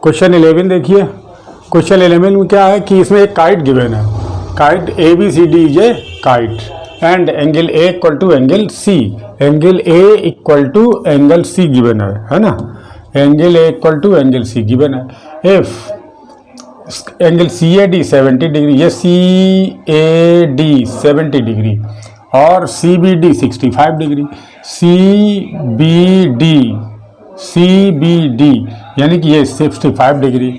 Question 11 देखिए। Question 11 में क्या है कि इसमें एक काइट गिवन है, kite A B C D is a kite and angle A equal to angle C, angle A equal to angle C given है ना, angle A equal to angle C given है। If angle C A D 70 degree, ये C A D 70 degree और C B D 65 degree, C B D यानी कि ये 65 degree.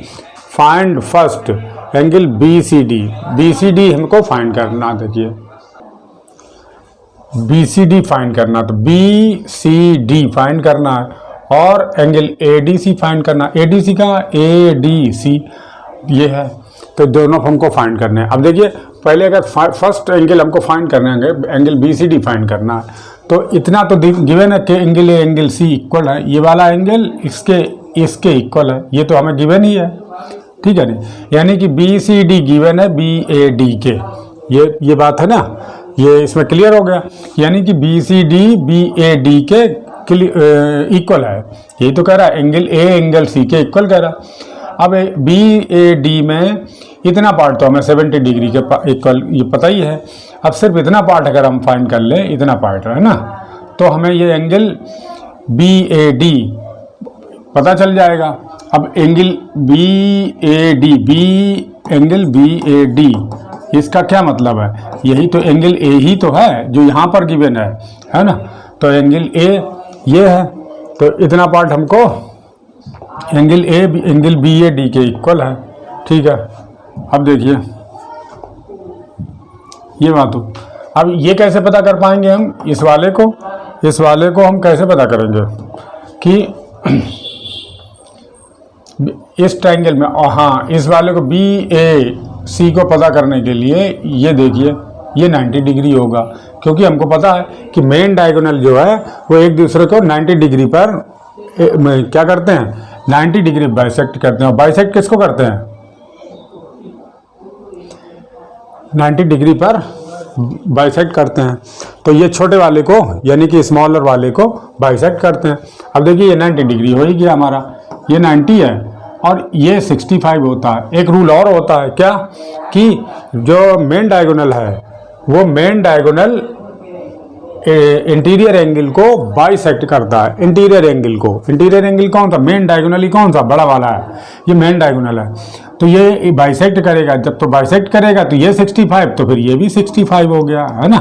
Find first angle B C D हमको find करना, देखिए B C D find करना, तो बी सी डी फाइंड करना है और angle A D C find करना। ए डी सी का ए डी सी ये है, तो दोनों हमको फाइंड करने हैं। अब देखिए पहले अगर फर्स्ट एंगल हमको फाइंड करना है, angle B C D find करना है, तो इतना तो गिवन है कि angle A angle C equal है, ये वाला एंगल इसके इक्वल है, ये तो हमें गिवन ही है, ठीक है नहीं, यानी कि बी सी डी गिवन है बी ए डी के, ये बात है ना, ये इसमें क्लियर हो गया, यानी कि B C D B A D के इक्वल है, यही तो कह रहा है, एंगल ए एंगल सी के इक्वल कह रहा। अब बी ए डी में इतना पार्ट तो हमें 70 डिग्री के इक्वल ये पता ही है। अब सिर्फ इतना पार्ट अगर हम फाइंड कर लें, इतना पार्ट है ना, तो हमें ये एंगल बी ए डी पता चल जाएगा। अब angle angle B A D इसका क्या मतलब है, यही तो एंगल ए ही तो है जो यहाँ पर गिवन है ना, तो एंगल ए ये है, तो इतना पार्ट हमको एंगल बी ए डी के इक्वल है, ठीक है। अब देखिए ये बात हो, अब ये कैसे पता कर पाएंगे हम, इस वाले को हम कैसे पता करेंगे कि इस ट्रायंगल में, हाँ इस वाले को बी ए सी को पता करने के लिए ये देखिए ये 90 डिग्री होगा, क्योंकि हमको पता है कि मेन डायगोनल जो है वो एक दूसरे को 90 डिग्री पर क्या करते हैं, 90 डिग्री बाइसेक्ट करते हैं। बाइसेक्ट किसको करते हैं, 90 डिग्री पर बाइसेक्ट करते हैं, तो ये छोटे वाले को यानी कि स्मॉलर वाले को बाइसेक्ट करते हैं। अब देखिए ये 90 डिग्री हो ही गया हमारा, ये 90 है और ये 65 होता है। एक रूल और होता है क्या कि जो मेन डायगोनल है वो मेन डायगोनल इंटीरियर एंगल को बाइसेक्ट करता है, इंटीरियर एंगल कौन सा, मेन डायगोनल ही कौन सा बड़ा वाला है, ये मेन डायगोनल है, तो ये बाइसेक्ट करेगा। जब तो बाइसेक्ट करेगा तो ये 65, तो फिर ये भी 65 हो गया है ना,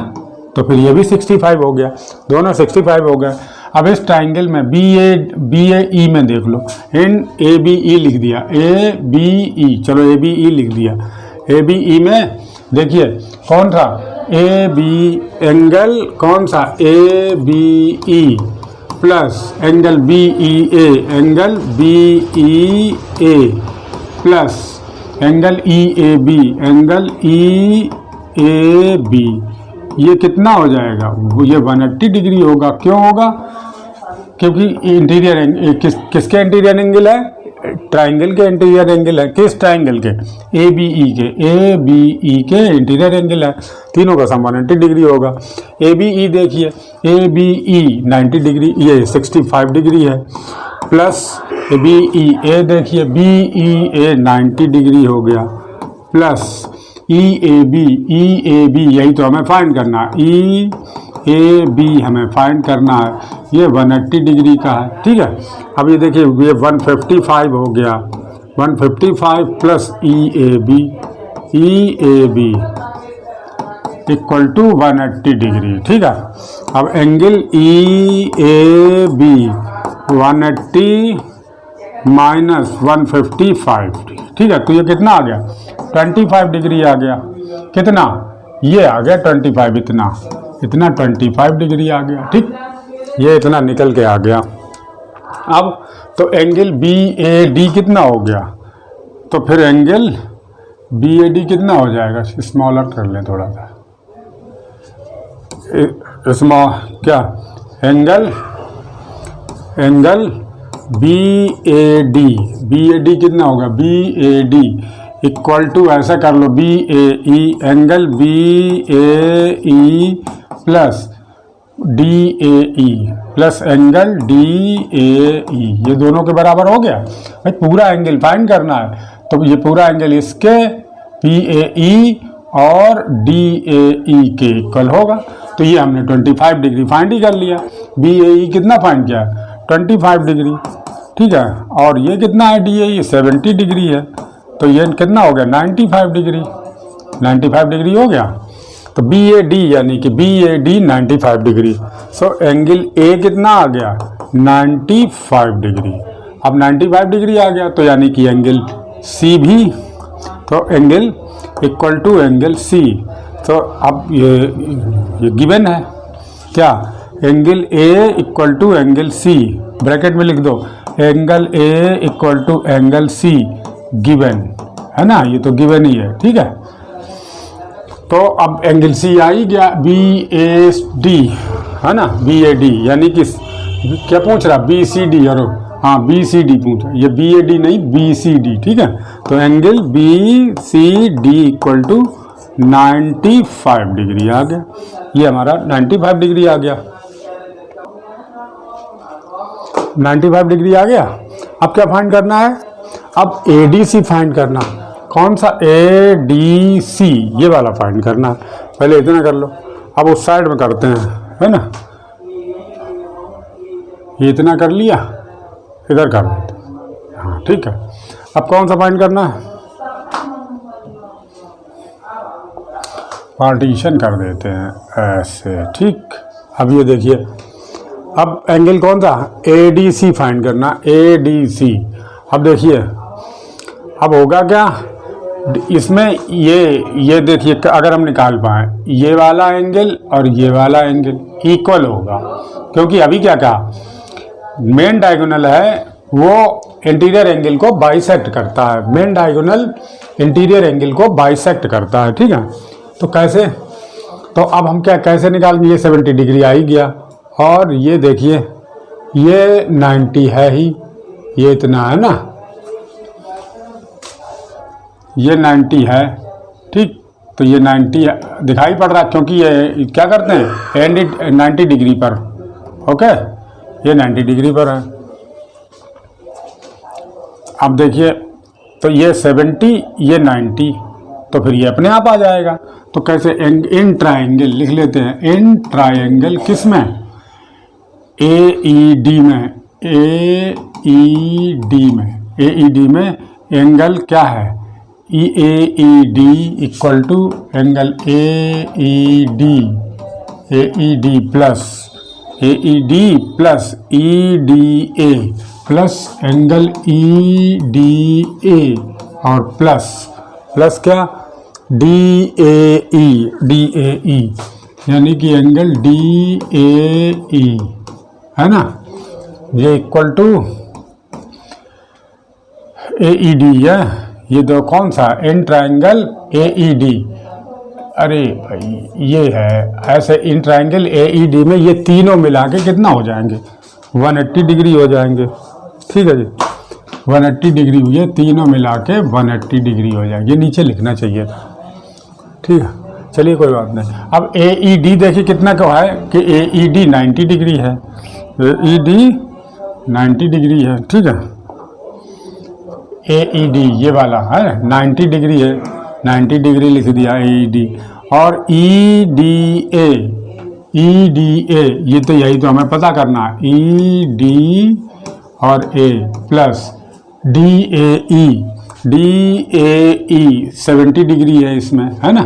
तो फिर ये भी 65 हो गया, दोनों 65 हो गए। अब इस ट्राइंगल में बी ए ई में देख लो, इन ए बी ई लिख दिया, ए बी ई, चलो ए बी ई लिख दिया। ए बी ई में देखिए कौन था, ए बी एंगल कौन सा, A B E plus angle B E A, angle B E A plus angle E A B, angle E A B, ये कितना हो जाएगा, ये 180 डिग्री होगा। क्यों होगा, क्योंकि इंटीरियर किसके इंटीरियर एंगल है, ट्राइंगल के इंटीरियर एंगल है। किस ट्राइंगल के, ए बी ई के इंटीरियर एंगल है, तीनों का सम 180 डिग्री होगा। ए बी ई देखिए, ए बी ई 90 डिग्री, ये 65 डिग्री है, प्लस बी ई ए देखिए, बी ई ए 90 डिग्री हो गया, प्लस ई ए बी यही तो हमें फाइंड करना है, ई ए बी हमें फाइंड करना है, ये 180 डिग्री का है, ठीक है। अब ये देखिए ये 155 हो गया, 155 plus E A B equal to 180 degree, ठीक है। अब angle E A B 180 minus 155, ठीक है, तो ये कितना आ गया, 25 डिग्री आ गया, कितना, ये आ गया 25, इतना 25 डिग्री आ गया, ठीक, ये इतना निकल के आ गया। अब तो एंगल बी ए डी कितना हो गया, तो फिर एंगल बी ए डी कितना हो जाएगा, स्मॉलर कर लें थोड़ा सा, क्या एंगल बी ए डी कितना होगा, B A D equal to, ऐसा कर लो, B A E, angle B A E plus DAE plus angle DAE, ये दोनों के बराबर हो गया। भाई पूरा एंगल फाइंड करना है, तो ये पूरा एंगल इसके PAE और DAE के इक्वल होगा। तो ये हमने 25 डिग्री फाइंड ही कर लिया। BAE कितना फाइंड किया? 25 डिग्री, ठीक है। और ये कितना है? DAE 70 डिग्री है, तो ये कितना हो गया? 95 डिग्री। 95 डिग्री हो गया। तो BAD यानी कि BAD 95 degree. So angle A कितना आ गया? 95 डिग्री। अब 95 डिग्री आ गया, तो यानी कि एंगल C भी, तो angle equal to angle C। तो अब ये गिवन है क्या? Angle A equal to angle C, bracket में लिख दो, angle A equal to angle C given है ना, ये तो गिवन ही है, ठीक है। तो अब एंगल C आ ही गया, BAD है ना, BAD यानी कि क्या पूछ रहा? BCD, और हाँ BCD पूछ रहा, ये BAD नहीं BCD, ठीक है। तो angle BCD equal to 95 degree आ गया। ये हमारा 95 डिग्री आ गया, 95 डिग्री आ गया। अब क्या फाइंड करना है? अब ADC फाइंड करना। कौन सा? ADC, ये वाला फाइंड करना। पहले इतना कर लो, अब उस साइड में करते हैं, है ना। ये इतना कर लिया, इधर कर देते हैं, हाँ ठीक है। अब कौन सा फाइंड करना है? पार्टीशन कर देते हैं ऐसे, ठीक। अब ये देखिए, अब एंगल कौन सा? ADC फाइंड करना, ADC। अब देखिए, अब होगा क्या इसमें? ये देखिए, अगर हम निकाल पाए ये वाला एंगल और ये वाला एंगल इक्वल होगा, क्योंकि अभी क्या कहा? मेन डायगोनल है वो इंटीरियर एंगल को बाइसेक्ट करता है। मेन डायगोनल इंटीरियर एंगल को बाइसेक्ट करता है, ठीक है। तो कैसे? तो अब हम क्या कैसे निकालेंगे? ये 70 डिग्री आ ही गया, और ये देखिए ये 90 है ही, ये इतना है ना, ये 90 है, ठीक। तो ये 90 दिखाई पड़ रहा है, क्योंकि ये क्या करते हैं? एंड 90 डिग्री पर, ओके, ये 90 डिग्री पर है। अब देखिए, तो ये 70, ये 90, तो फिर ये अपने आप आ जाएगा। तो कैसे? इन ट्रायंगल लिख लेते हैं, इन ट्रायंगल किस में? AED में, AED में, AED में एंगल क्या है? EAED equal to angle AED plus EDA plus angle EDA और प्लस क्या? DAE यानी कि एंगल DAE है ना, ये इक्वल टू AED है। ये दो कौन सा? इन ट्रायंगल AED, अरे भाई ये है ऐसे इन ट्रायंगल AED में ये तीनों मिला के कितना हो जाएंगे? 180 डिग्री हो जाएंगे, ठीक है जी। 180 डिग्री हुई है, तीनों मिला के 180 डिग्री हो जाएगी। ये नीचे लिखना चाहिए, ठीक है। चलिए कोई बात नहीं। अब AED देखिए कितना क्या है कि AED 90 डिग्री है, AED 90 डिग्री है, ठीक है। AED ये वाला है 90 डिग्री है, 90 डिग्री लिख दिया AED। और EDA ये तो यही तो हमें पता करना है, ED और A प्लस DAE 70 डिग्री है इसमें, है ना।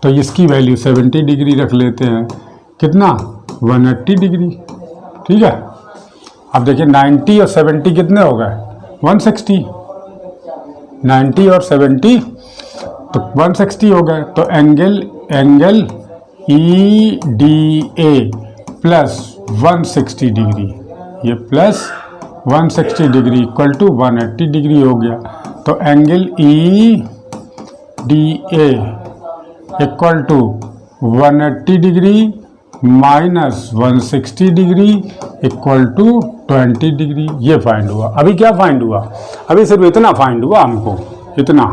तो इसकी वैल्यू 70 डिग्री रख लेते हैं, कितना? 180 डिग्री, ठीक है। अब देखिए 90 और 70 कितने हो गए? 160। 90 और 70 तो 160 हो गए। तो एंगल EDA प्लस 160 डिग्री, ये plus 160 degree equal to 180 degree हो गया। तो angle EDA equal to 180 degree minus 160 degree equal to 20 degree. ये फाइंड हुआ। अभी क्या फाइंड हुआ? अभी सिर्फ इतना फाइंड हुआ हमको, इतना,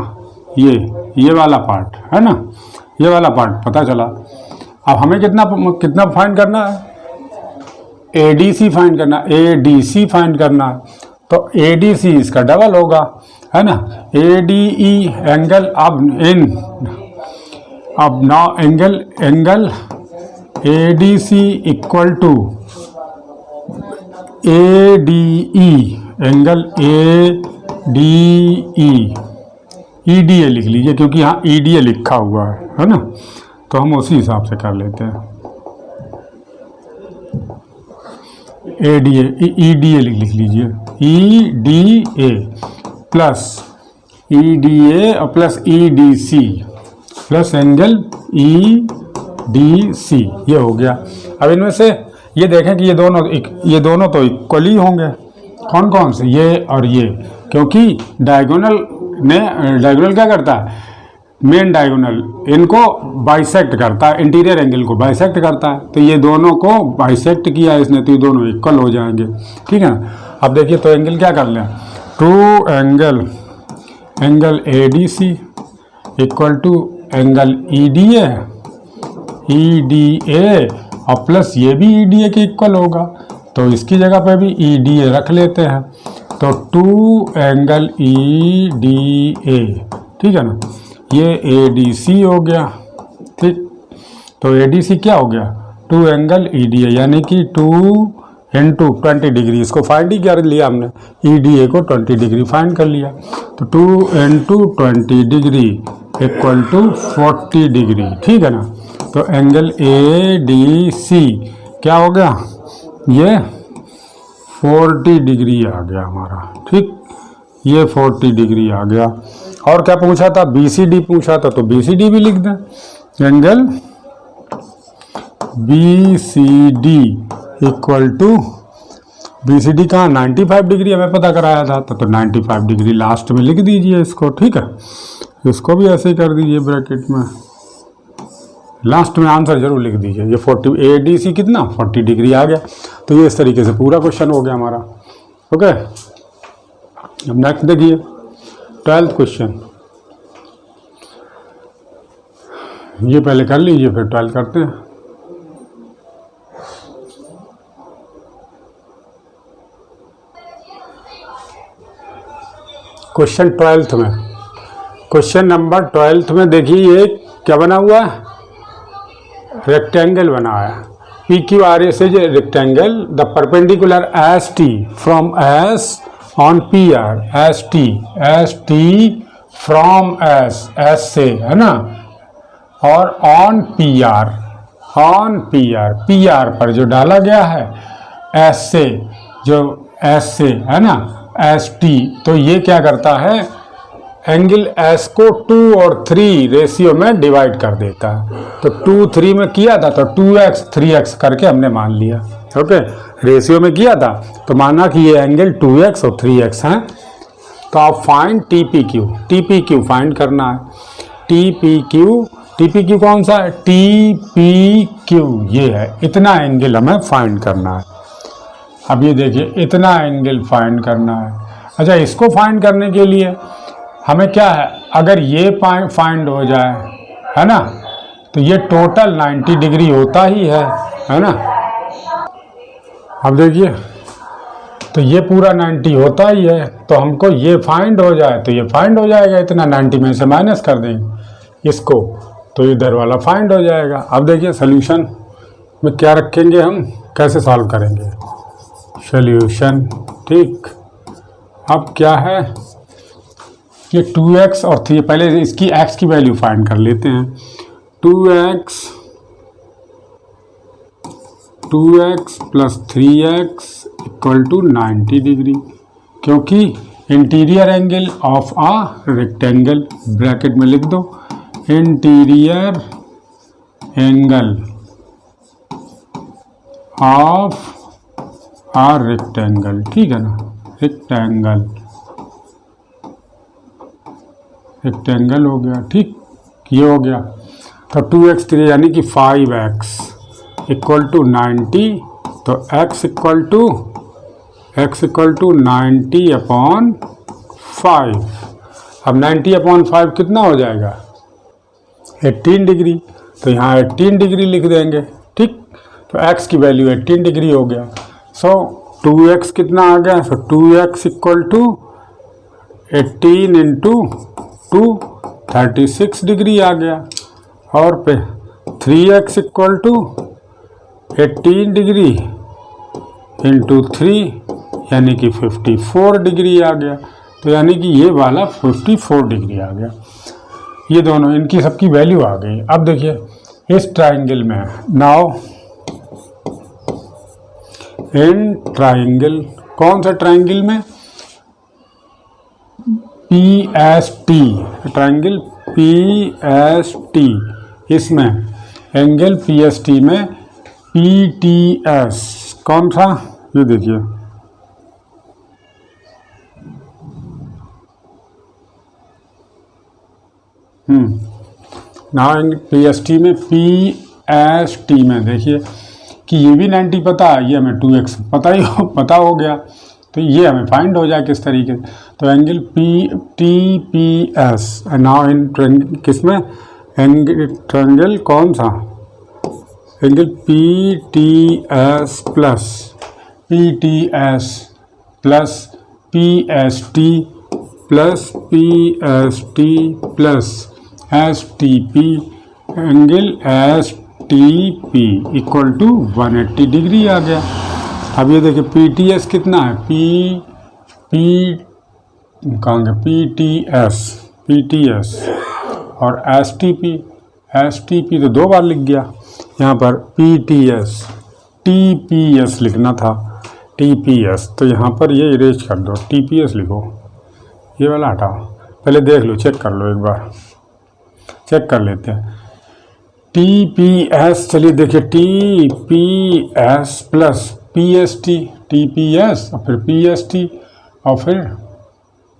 ये वाला पार्ट है ना, ये वाला पार्ट पता चला। अब हमें कितना फाइंड करना है? ADC फाइंड करना, ADC फाइंड करना है, तो ADC इसका डबल होगा, है ना। ADE एंगल, अब ना angle ADC equal to ADE, angle ADE, EDA लिख लीजिए क्योंकि यहाँ EDA लिखा हुआ है ना, तो हम उसी हिसाब से कर लेते हैं। EDA लिख लीजिए, EDA प्लस EDA और plus EDC plus angle EDC, ये हो गया। अब इनमें से ये देखें कि ये दोनों तो इक्वली होंगे। कौन कौन से? ये और ये, क्योंकि डायगोनल क्या करता है, मेन डायगोनल इनको बाइसेक्ट करता है, इंटीरियर एंगल को बाइसेक्ट करता है, तो ये दोनों को बाइसेक्ट किया इसने, तो ये दोनों इक्वल हो जाएंगे, ठीक है ना। अब देखिए तो एंगल क्या कर लें, two angle ADC equal to angle EDA और प्लस ये भी EDA के इक्वल होगा, तो इसकी जगह पे भी EDA रख लेते हैं, तो टू एंगल EDA, ठीक है ना। ये ADC हो गया, ठीक, तो ADC क्या हो गया, टू एंगल EDA, यानी कि 2 इंटू 20 डिग्री, इसको फाइंड ही कर लिया हमने, EDA को 20 डिग्री फाइंड कर लिया, तो 2 into 20 degree equal to 40 degree, ठीक है ना। तो एंगल ADC क्या हो गया, ये 40 डिग्री आ गया हमारा, ठीक, ये 40 डिग्री आ गया। और क्या पूछा था, BCD पूछा था, तो BCD भी लिख दें, angle BCD equal to, BCD कहाँ 95 डिग्री हमें पता कराया था, तो 95 डिग्री लास्ट में लिख दीजिए इसको, ठीक है। इसको भी ऐसे ही कर दीजिए ब्रैकेट में, लास्ट में आंसर जरूर लिख दीजिए। ये 40 ADC कितना 40 डिग्री आ गया। तो ये इस तरीके से पूरा क्वेश्चन हो गया हमारा, ओके। अब नेक्स्ट देखिए 12th क्वेश्चन, ये पहले कर लीजिए फिर 12 करते हैं। क्वेश्चन 12th में, क्वेश्चन नंबर 12th में देखिए ये क्या बना हुआ है, रेक्टेंगल बना है, PQRA से जो rectangle, the perpendicular ST from S on PR, ST from S से, है ना, और ऑन PR पर जो डाला गया है S से, है ना, ST, तो ये क्या करता है, एंगल S को 2 और 3 रेशियो में डिवाइड कर देता है। तो 2 3 में किया था तो 2x 3x करके हमने मान लिया, ओके, रेशियो में किया था तो माना कि ये एंगल 2x और 3x है। तो आप फाइंड TPQ फाइंड करना है। TPQ कौन सा है, TPQ ये है, इतना एंगल हमें फाइंड करना है। अब ये देखिए इतना एंगल फाइंड करना है। अच्छा, इसको फाइंड करने के लिए हमें क्या है, अगर ये फाइंड हो जाए, है ना, तो ये टोटल 90 डिग्री होता ही है ना। अब देखिए तो ये पूरा 90 होता ही है, तो हमको ये फाइंड हो जाए तो ये फाइंड हो जाएगा, इतना 90 में से माइनस कर देंगे इसको, तो इधर वाला फाइंड हो जाएगा। अब देखिए सोल्यूशन में क्या रखेंगे, हम कैसे सॉल्व करेंगे सोल्यूशन, ठीक। अब क्या है, ये 2x और 3, पहले इसकी x की वैल्यू फाइंड कर लेते हैं। 2x plus 3x equal to 90 degree, क्योंकि interior angle of a rectangle, bracket में लिख दो, interior angle of a rectangle, ठीक है ना, रेक्टेंगल हो गया, ठीक, ये हो गया। तो 2x 3 यानी कि 5x इक्वल टू 90, तो x इक्वल टू 90/5। अब 90/5 कितना हो जाएगा, 18 डिग्री, तो यहाँ 18 डिग्री लिख देंगे, ठीक। तो x की वैल्यू 18 डिग्री हो गया। सो 2x कितना आ गया? So 2x equal to 18 into 2 36 degree आ गया। और पे 3x equal to 18 degree into 3 यानी कि 54 डिग्री आ गया। तो यानी कि ये वाला 54 डिग्री आ गया। ये दोनों इनकी सबकी वैल्यू आ गई। अब देखिए इस ट्राइंगल में, नाउ इन ट्राइंगल, कौन सा ट्राइंगल में? PST, ट्राइंगल PST, इसमें एंगल PST में PTS कौन सा? ये देखिए नाउ PST में PST में देखिए कि ये भी 90 पता है, ये हमें 2x पता हो गया। तो ये हमें फाइंड हो जाए किस तरीके से। तो एंगल TPS, नाउ इन किसमें? ट्रायंगल कौन सा? Angle PTS plus PST plus PST plus STP, angle STP equal to 180 degree आ गया। अब ये देखिए PTS कितना है? कहाँ गया? PTS और STP तो 2 बार लिख गया। यहाँ पर TPS लिखना था, TPS, तो यहाँ पर ये इरेज कर दो, TPS लिखो, ये वाला हटाओ। पहले देख लो, चेक कर लो, एक बार चेक कर लेते हैं। TPS, चलिए देखिए TPS प्लस PST, TPS और फिर PST और फिर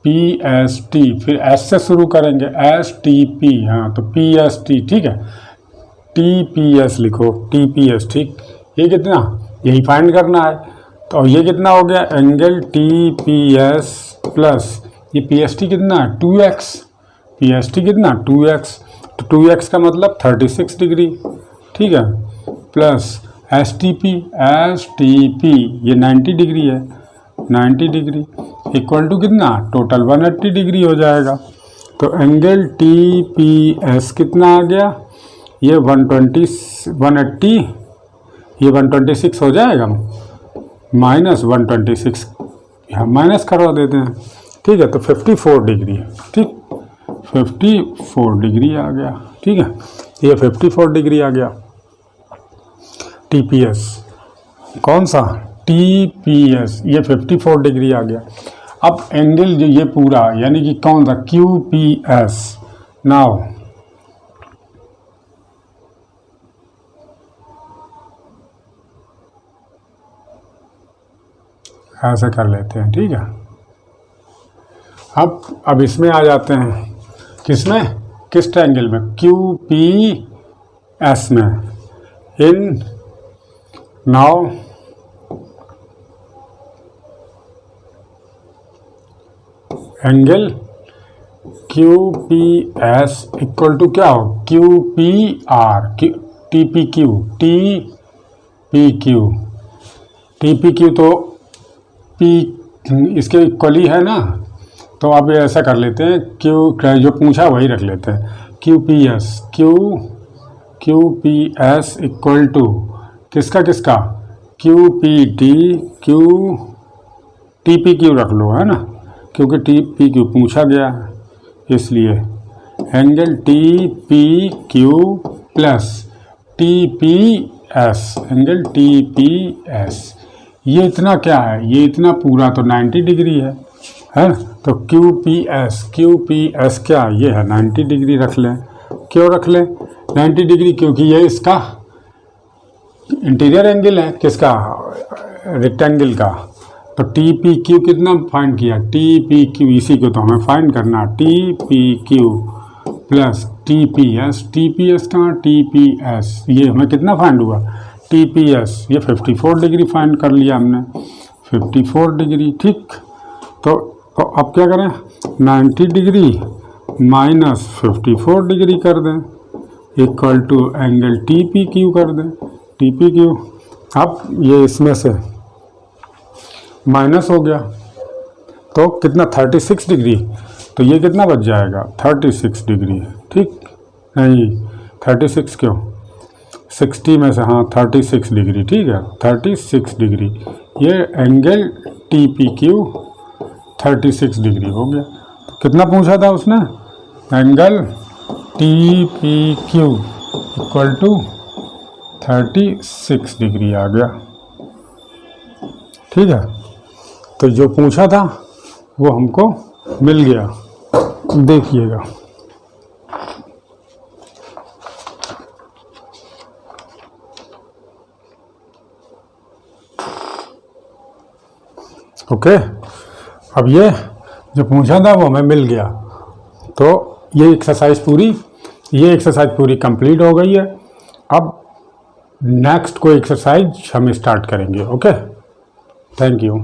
PST, फिर S से शुरू करेंगे, STP, हाँ तो PST, ठीक है। TPS लिखो, TPS, ठीक। ये कितना? यही फाइंड करना है। तो ये कितना हो गया? एंगल TPS प्लस ये PST कितना है? 2x, PST कितना? 2x, तो 2x का मतलब 36 डिग्री, ठीक है, प्लस STP ये 90 डिग्री है, 90 डिग्री इक्वल टू कितना? टोटल 180 डिग्री हो जाएगा। तो एंगल TPS कितना आ गया? ये 180, ये 126 हो जाएगा, माइनस 126, यहाँ माइनस करवा देते हैं, ठीक है। तो 54 डिग्री, ठीक, 54 डिग्री आ गया, ठीक है। ये 54 डिग्री आ गया। TPS कौन सा? TPS, ये 54 डिग्री आ गया। अब एंगल जो ये पूरा यानी कि कौन सा? QPS। नाउ ऐसे कर लेते हैं, ठीक है। अब इसमें आ जाते हैं, किसमें? किस ट्रायंगल में? QPS में। In now angle QPS equal to क्या हो? QPR, TPQ तो P इसके इक्वली है ना। तो अब ऐसा कर लेते हैं, जो पूछा वही रख लेते हैं। QPS इक्वल टू किसका? TPQ रख लो, है ना, क्योंकि TPQ पूछा गया है इसलिए। Angle TPQ plus TPS, angle TPS, ये इतना क्या है? ये इतना पूरा तो 90 डिग्री है ना। तो QPS क्या? ये है 90 डिग्री रख लें। क्यों रख लें 90 डिग्री? क्योंकि ये इसका इंटीरियर एंगल है, किसका? रेक्टेंगल का। तो TPQ कितना फाइंड किया? TPQ, इसी को तो हमें फाइंड करना। TPQ प्लस TPS कहाँ? TPS, ये हमें कितना फाइंड हुआ? TPS, ये 54 डिग्री फाइंड कर लिया हमने, 54 डिग्री, ठीक। तो अब क्या करें? 90 डिग्री माइनस 54 डिग्री कर दें, इक्वल टू एंगल TPQ कर दें। TPQ अब ये इसमें से माइनस हो गया तो कितना 36 डिग्री, तो ये कितना बच जाएगा 36 डिग्री, ठीक नहीं 36 क्यों 60 में से, हाँ 36 डिग्री, ठीक है 36 डिग्री, ये angle T P Q 36 degree हो गया। तो कितना पूछा था उसने, angle T P Q equal to 36 degree आ गया, ठीक है। तो जो पूछा था वो हमको मिल गया, देखिएगा। ओके, अब ये जो पूछा था वो हमें मिल गया। तो ये एक्सरसाइज पूरी कंप्लीट हो गई है। अब नेक्स्ट कोई एक्सरसाइज हम स्टार्ट करेंगे। Okay, thank you.